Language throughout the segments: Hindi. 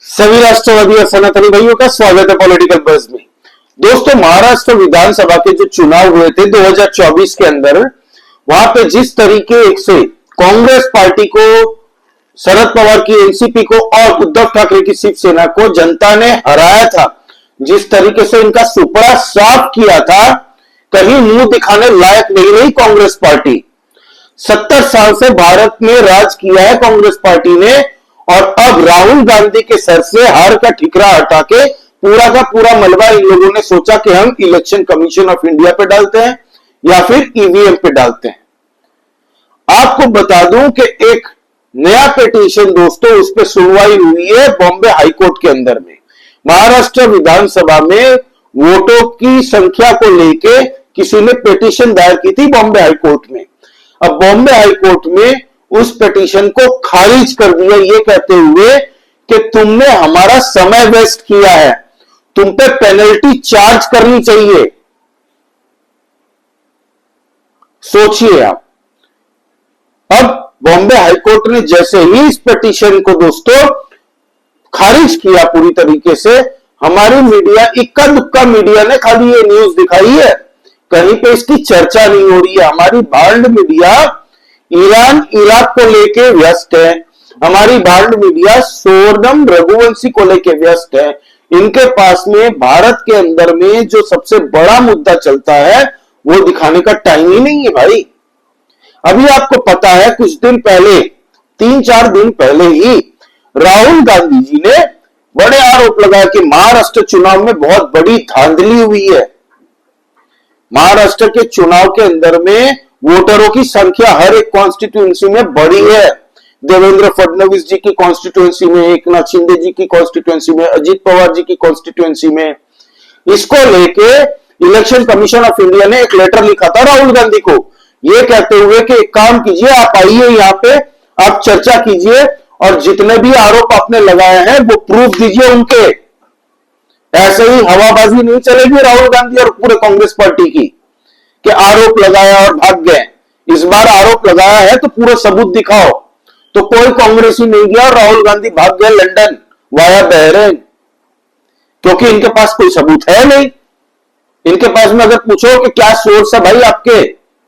सभी राष्ट्रवादी और सनातनी भाइयों का स्वागत है पॉलिटिकल बज़ में। दोस्तों, महाराष्ट्र विधानसभा के जो चुनाव हुए थे 2024 के अंदर, वहां पे जिस तरीके से कांग्रेस पार्टी को, शरद पवार की एनसीपी को और उद्धव ठाकरे की शिवसेना को जनता ने हराया था, जिस तरीके से इनका सुपड़ा साफ किया था, कहीं मुंह दिखाने लायक नहीं रही कांग्रेस पार्टी। 70 साल से भारत में राज किया है कांग्रेस पार्टी ने, और अब राहुल गांधी के सर से हार का ठिकरा हटा के पूरा का पूरा मलबा इन लोगों ने सोचा कि हम इलेक्शन कमीशन ऑफ इंडिया पे डालते हैं या फिर ईवीएम पे डालते हैं। आपको बता दूं कि एक नया पिटीशन दोस्तों, उस पर सुनवाई हुई है बॉम्बे हाईकोर्ट के अंदर में। महाराष्ट्र विधानसभा में वोटों की संख्या को लेके किसी ने पिटीशन दायर की थी बॉम्बे हाईकोर्ट में। अब बॉम्बे हाईकोर्ट में उस पिटीशन को खारिज कर दिया, ये कहते हुए कि तुमने हमारा समय वेस्ट किया है, तुम पे पेनल्टी चार्ज करनी चाहिए। सोचिए आप। अब बॉम्बे हाईकोर्ट ने जैसे ही इस पिटीशन को दोस्तों खारिज किया पूरी तरीके से, हमारी मीडिया, इक्का दुक्का मीडिया ने खाली ये न्यूज दिखाई है, कहीं पे इसकी चर्चा नहीं हो रही है। हमारी भांड मीडिया ईरान इराक को लेके व्यस्त है, हमारी भांड मीडिया सोनम रघुवंशी को लेके व्यस्त है। इनके पास में भारत के अंदर में जो सबसे बड़ा मुद्दा चलता है वो दिखाने का टाइम ही नहीं है भाई। अभी आपको पता है, कुछ दिन पहले, 3-4 दिन पहले ही राहुल गांधी जी ने बड़े आरोप लगाया कि महाराष्ट्र चुनाव में बहुत बड़ी धांधली हुई है। महाराष्ट्र के चुनाव के अंदर में वोटरों की संख्या हर एक कॉन्स्टिट्यूएंसी में बढ़ी है। देवेंद्र फडणवीस जी की कॉन्स्टिट्यूएंसी में, एकनाथ शिंदे जी की कॉन्स्टिट्यूएंसी में, अजित पवार जी की कॉन्स्टिट्यूएंसी में। इसको लेके इलेक्शन कमीशन ऑफ इंडिया ने एक लेटर लिखा था राहुल गांधी को, ये कहते हुए कि एक काम कीजिए, आप आइए यहाँ पे, आप चर्चा कीजिए और जितने भी आरोप आपने लगाए हैं वो प्रूफ दीजिए उनके। ऐसे ही हवाबाजी नहीं चलेगी राहुल गांधी और पूरे कांग्रेस पार्टी की कि आरोप लगाया और भाग गए। इस बार आरोप लगाया है तो पूरा सबूत दिखाओ। तो कोई कांग्रेसी नहीं गया और राहुल गांधी भाग गए लंदन वाया बहरीन, क्योंकि इनके पास कोई सबूत है नहीं। इनके पास में अगर पूछो कि क्या सोर्स है भाई आपके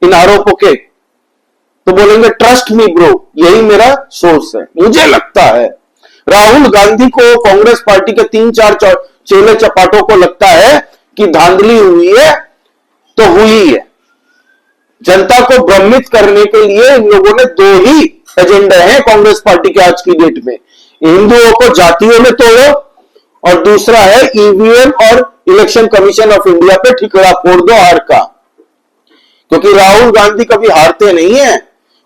इन आरोपों के, तो बोलेंगे ट्रस्ट मी ब्रो, यही मेरा सोर्स है। मुझे लगता है राहुल गांधी को, कांग्रेस पार्टी के 3-4 चेले चपाटों को लगता है कि धांधली हुई है तो हुई है। जनता को भ्रमित करने के लिए इन लोगों ने 2 ही एजेंडे हैं कांग्रेस पार्टी के आज की डेट में। हिंदुओं को जातियों में तोड़ो, और दूसरा है ईवीएम और इलेक्शन कमीशन ऑफ इंडिया पे ठिकरा फोड़ दो हार का। क्योंकि राहुल गांधी कभी हारते नहीं है,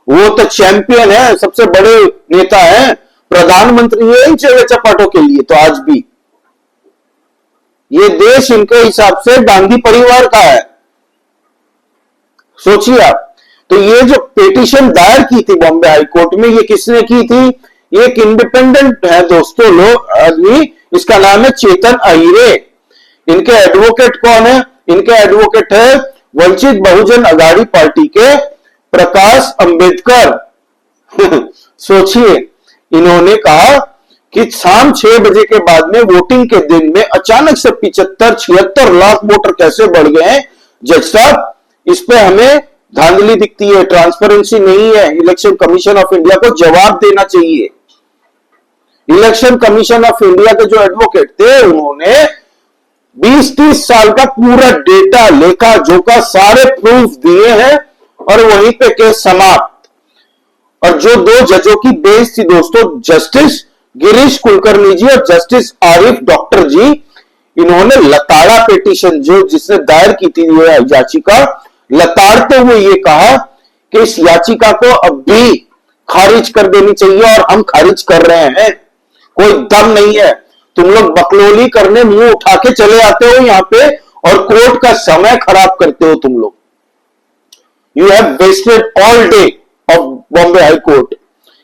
वो तो चैंपियन है, सबसे बड़े नेता है, प्रधानमंत्री है इन चेले चपाटों के लिए। तो आज भी ये देश इनके हिसाब से गांधी परिवार का है। सोचिए आप। तो ये जो पिटीशन दायर की थी बॉम्बे हाईकोर्ट में, ये किसने की थी? ये एक इंडिपेंडेंट है दोस्तों लोग आदमी, इसका नाम है चेतन अहिरे। इनके एडवोकेट कौन है? इनके एडवोकेट है वंचित बहुजन अघाड़ी पार्टी के प्रकाश अंबेडकर। सोचिए, इन्होंने कहा कि शाम 6 बजे के बाद में वोटिंग के दिन में अचानक से 75-76 लाख वोटर कैसे बढ़ गए हैं? जज साहब, इस पे हमें धांधली दिखती है, ट्रांसपेरेंसी नहीं है। इलेक्शन कमीशन ऑफ इंडिया को जवाब देना चाहिए। इलेक्शन कमीशन ऑफ इंडिया के जो एडवोकेट थे, उन्होंने 20-30 साल का पूरा डेटा, लेखा जोखा, सारे प्रूफ दिए हैं और वहीं पे केस समाप्त। और जो 2 जजों की बेंच थी दोस्तों, जस्टिस गिरीश कुलकर्णी जी और जस्टिस आरिफ डॉक्टर जी, इन्होंने लताड़ा पिटीशन जो जिसने दायर की थी ये याचिका, लताड़ते हुए ये कहा कि इस याचिका को अब भी खारिज कर देनी चाहिए और हम खारिज कर रहे हैं। कोई दम नहीं है, तुम लोग बकलोली करने मुंह उठा के चले आते हो यहां पे और कोर्ट का समय खराब करते हो तुम लोग। You have wasted all day of Bombay high court.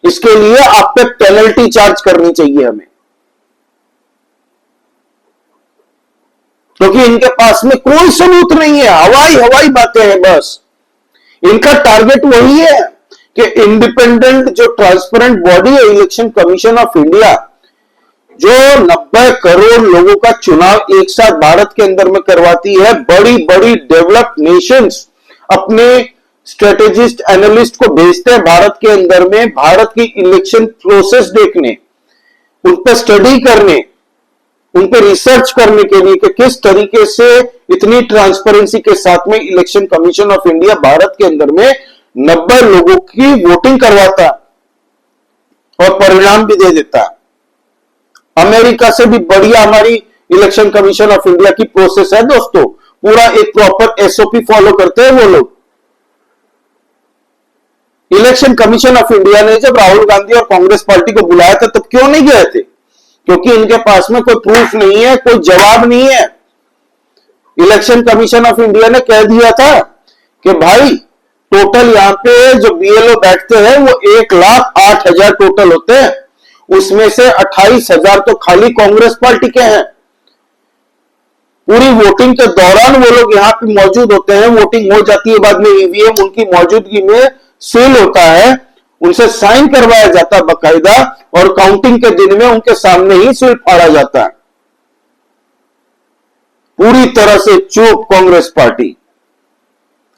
इसके लिए आप पे पेनल्टी चार्ज करनी चाहिए हमें, क्योंकि इनके पास में कोई सबूत नहीं है, हवाई बातें हैं बस। इनका टारगेट वही है कि इंडिपेंडेंट जो ट्रांसपेरेंट बॉडी है इलेक्शन कमीशन ऑफ इंडिया, जो 90 करोड़ लोगों का चुनाव एक साथ भारत के अंदर में करवाती है, बड़ी बड़ी डेवलप्ड नेशंस अपने स्ट्रेटेजिस्ट एनालिस्ट को भेजते हैं भारत के अंदर में, भारत की इलेक्शन प्रोसेस देखने, उन पर स्टडी करने, उन पर रिसर्च करने के लिए कि किस तरीके से इतनी ट्रांसपेरेंसी के साथ में election commission of India Bharat के अंदर में 90 लोगों की वोटिंग करवाता और परिणाम भी दे देता। अमेरिका से भी बढ़िया हमारी इलेक्शन कमीशन ऑफ इंडिया की प्रोसेस है दोस्तों, पूरा एक प्रॉपर एसओपी फॉलो करते हैं वो लोग। इलेक्शन कमीशन ऑफ इंडिया ने जब राहुल गांधी और कांग्रेस पार्टी को बुलाया था तब क्यों नहीं गए थे? क्योंकि इनके पास में कोई प्रूफ नहीं है, कोई जवाब नहीं है। इलेक्शन कमीशन ऑफ इंडिया ने कह दिया था कि भाई टोटल यहां पे जो बीएलओ बैठते हैं वो 1,08,000 टोटल होते हैं, उसमें से 28,000 तो खाली कांग्रेस पार्टी के हैं। पूरी वोटिंग के दौरान वो लोग यहां पे मौजूद होते हैं, वोटिंग हो जाती है, बाद में ईवीएम उनकी मौजूदगी में सील होता है, उनसे साइन करवाया जाता है बकायदा, और काउंटिंग के दिन में उनके सामने ही सील फाड़ा जाता है। पूरी तरह से चुप कांग्रेस पार्टी।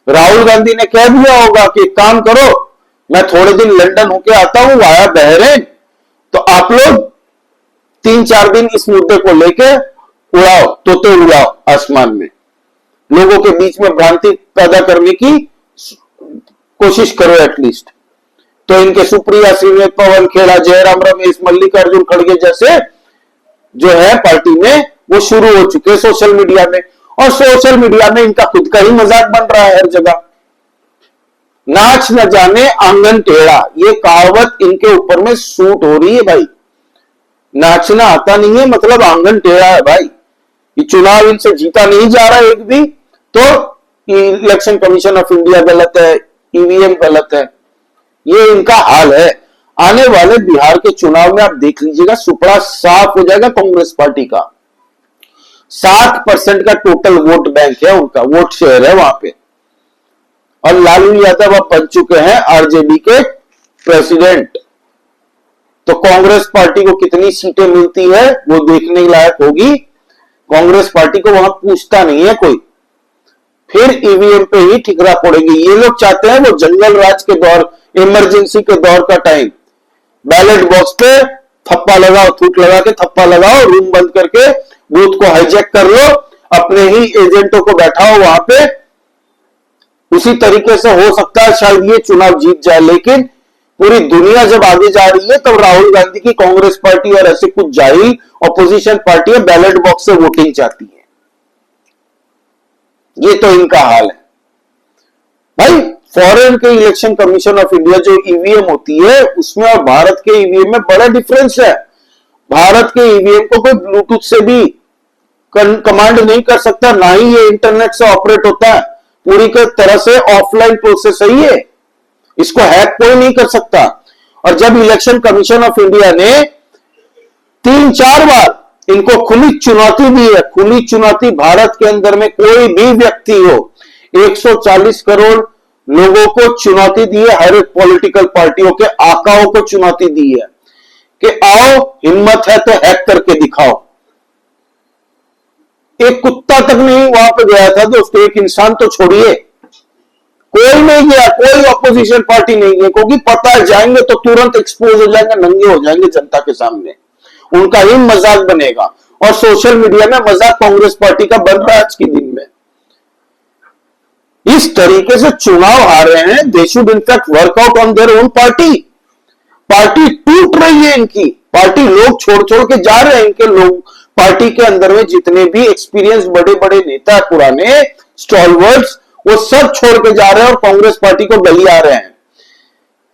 राहुल गांधी ने कह दिया होगा कि काम करो, मैं थोड़े दिन लंदन होके आता हूं वाया बहरेन, तो आप लोग 3-4 दिन इस मुद्दे को लेके उड़ाओ, तोते उड़ाओ आसमान में, लोगों के बीच में भ्रांति पैदा करने की कोशिश करो एटलीस्ट। तो इनके सुप्रिया सिंह, पवन खेड़ा, जयराम रमेश, मल्लिकार्जुन खड़गे जैसे जो है पार्टी में वो शुरू हो चुके सोशल मीडिया में, और सोशल मीडिया में इनका खुद का ही मजाक बन रहा है हर जगह। नाच न जाने आंगन टेढ़ा, ये कहावत इनके ऊपर में सूट हो रही है भाई। नाचना आता नहीं है मतलब आंगन टेढ़ा है भाई। ये चुनाव इनसे जीता नहीं जा रहा एक भी, तो इलेक्शन कमीशन ऑफ इंडिया गलत है, ईवीएम गलत है, ये इनका हाल है। आने वाले बिहार के चुनाव में आप देख लीजिएगा, सुपड़ा साफ हो जाएगा कांग्रेस पार्टी का। 60% का टोटल वोट बैंक है उनका, वोट शेयर है वहां पे, और लालू यादव अब बन चुके हैं आरजेडी के प्रेसिडेंट। तो कांग्रेस पार्टी को कितनी सीटें मिलती है वो देखने लायक होगी। कांग्रेस पार्टी को वहां पूछता नहीं है कोई, फिर ईवीएम पे ही ठिकरा पड़ेगी। ये लोग चाहते हैं वो जंगल राज के दौर, इमरजेंसी के दौर का टाइम, बैलेट बॉक्स पे थप्पा लगाओ, थूक लगा के थप्पा लगाओ, रूम बंद करके बूथ को हाईजैक कर लो, अपने ही एजेंटों को बैठाओ वहां पे। उसी तरीके से हो सकता है शायद ये चुनाव जीत जाए, लेकिन पूरी दुनिया जब आगे जा रही है तब राहुल गांधी की कांग्रेस पार्टी और ऐसे कुछ जाहिल ऑपोजिशन पार्टियां बैलेट बॉक्स से वोटिंग चाहती है। ये तो इनका हाल है भाई। फॉरेन के इलेक्शन कमीशन ऑफ इंडिया जो ईवीएम होती है उसमें और भारत के ईवीएम में बड़ा डिफरेंस है। भारत के ईवीएम को कोई ब्लूटूथ से भी कमांड नहीं कर सकता, ना ही ये इंटरनेट से ऑपरेट होता है, पूरी के तरह से ऑफलाइन प्रोसेस है ये, इसको हैक कोई नहीं कर सकता। और जब इलेक्शन कमीशन ऑफ इंडिया ने 3-4 बार इनको खुली चुनौती दी है, खुली चुनौती, भारत के अंदर में कोई भी व्यक्ति हो, 140 करोड़ लोगों को चुनौती दी है, हर एक पॉलिटिकल पार्टियों के आकाओं को चुनौती दी है कि आओ, हिम्मत है तो हैक करके दिखाओ। एक कुत्ता तक नहीं वहां पे गया था दोस्तों, एक इंसान तो छोड़िए, कोई नहीं गया, कोई ऑपोजिशन पार्टी नहीं गई, क्योंकि पता है जाएंगे तो तुरंत एक्सपोज हो जाएंगे, नंगे हो जाएंगे जनता के सामने, उनका ही मजाक बनेगा। और सोशल मीडिया में मजाक कांग्रेस पार्टी का बन रहा है आज के दिन में। इस तरीके से चुनाव हार रहे हैं, they should in fact workout on their own party. Party टूट रही है इनकी, पार्टी लोग छोड़ छोड़ के जा रहे हैं इनके लोग। पार्टी के अंदर में जितने भी एक्सपीरियंस बड़े बड़े नेता पुराने स्टॉलवर्ड्स, वो सब छोड़ के जा रहे हैं और कांग्रेस पार्टी को गली आ रहे हैं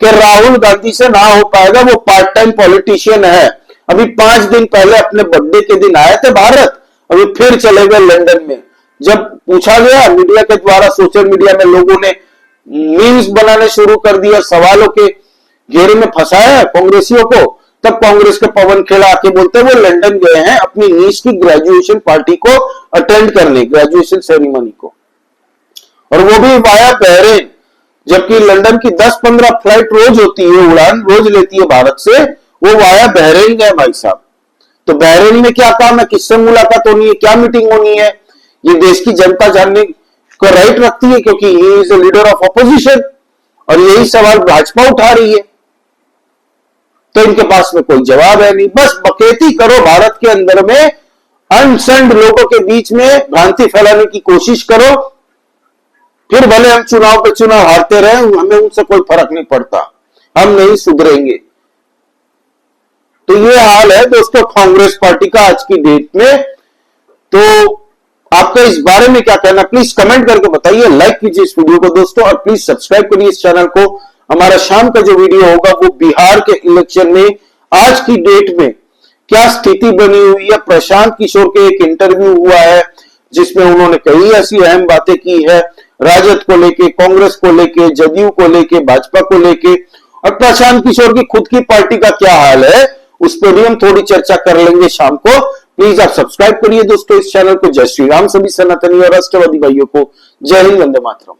कि राहुल गांधी से ना हो पाएगा, वो पार्ट टाइम पॉलिटिशियन है। अभी 5 दिन पहले अपने बर्थडे के दिन आए थे भारत, अभी फिर चले गए लंदन में। जब पूछा गया मीडिया के द्वारा, सोशल मीडिया में लोगों ने मीम्स बनाने शुरू कर दिया, सवालों के घेरे में फंसाया कांग्रेसियों को, तब कांग्रेस के पवन खेड़ा आके बोलते हैं वो लंदन गए हैं अपनी नीस की ग्रेजुएशन पार्टी को अटेंड करने, ग्रेजुएशन सेरेमनी को, और वो भी वाया बहरेन, जबकि लंदन की 10-15 फ्लाइट रोज होती है, उड़ान रोज लेती है भारत से, वो वाया बहरेन गए भाई साहब। तो बहरेन में क्या काम है, किससे मुलाकात होनी है, क्या मीटिंग होनी है, ये देश की जनता जानने को राइट रखती है, क्योंकि he is a leader of opposition और यही सवाल भाजपा उठा रही है। तो इनके पास में कोई जवाब है नहीं, बस बकेती करो, भारत के अंदर में अनसंड लोगों के बीच में भ्रांति फैलाने की कोशिश करो, फिर भले हम चुनाव पे चुनाव हारते रहे, हमें उनसे कोई फर्क नहीं पड़ता, हम नहीं सुधरेंगे। तो ये हाल है दोस्तों कांग्रेस पार्टी का आज की डेट में। तो आपका इस बारे में क्या कहना, प्लीज कमेंट करके बताइए, लाइक कीजिए इस वीडियो को दोस्तों, और प्लीज सब्सक्राइब करिए इस चैनल को। हमारा शाम का जो वीडियो होगा वो बिहार के इलेक्शन में आज की डेट में क्या स्थिति बनी हुई है। प्रशांत किशोर के एक इंटरव्यू हुआ है जिसमें उन्होंने कई ऐसी अहम बातें की है, राजद को लेके, कांग्रेस को लेके, जदयू को लेके, भाजपा को लेके, और प्रशांत किशोर की खुद की पार्टी का क्या हाल है उस पर भी हम थोड़ी चर्चा कर लेंगे शाम को। प्लीज आप सब्सक्राइब करिए दोस्तों इस चैनल को। जय श्री राम सभी सनातनी और राष्ट्रवादी भाइयों को। जय हिंद, वंदे मातरम।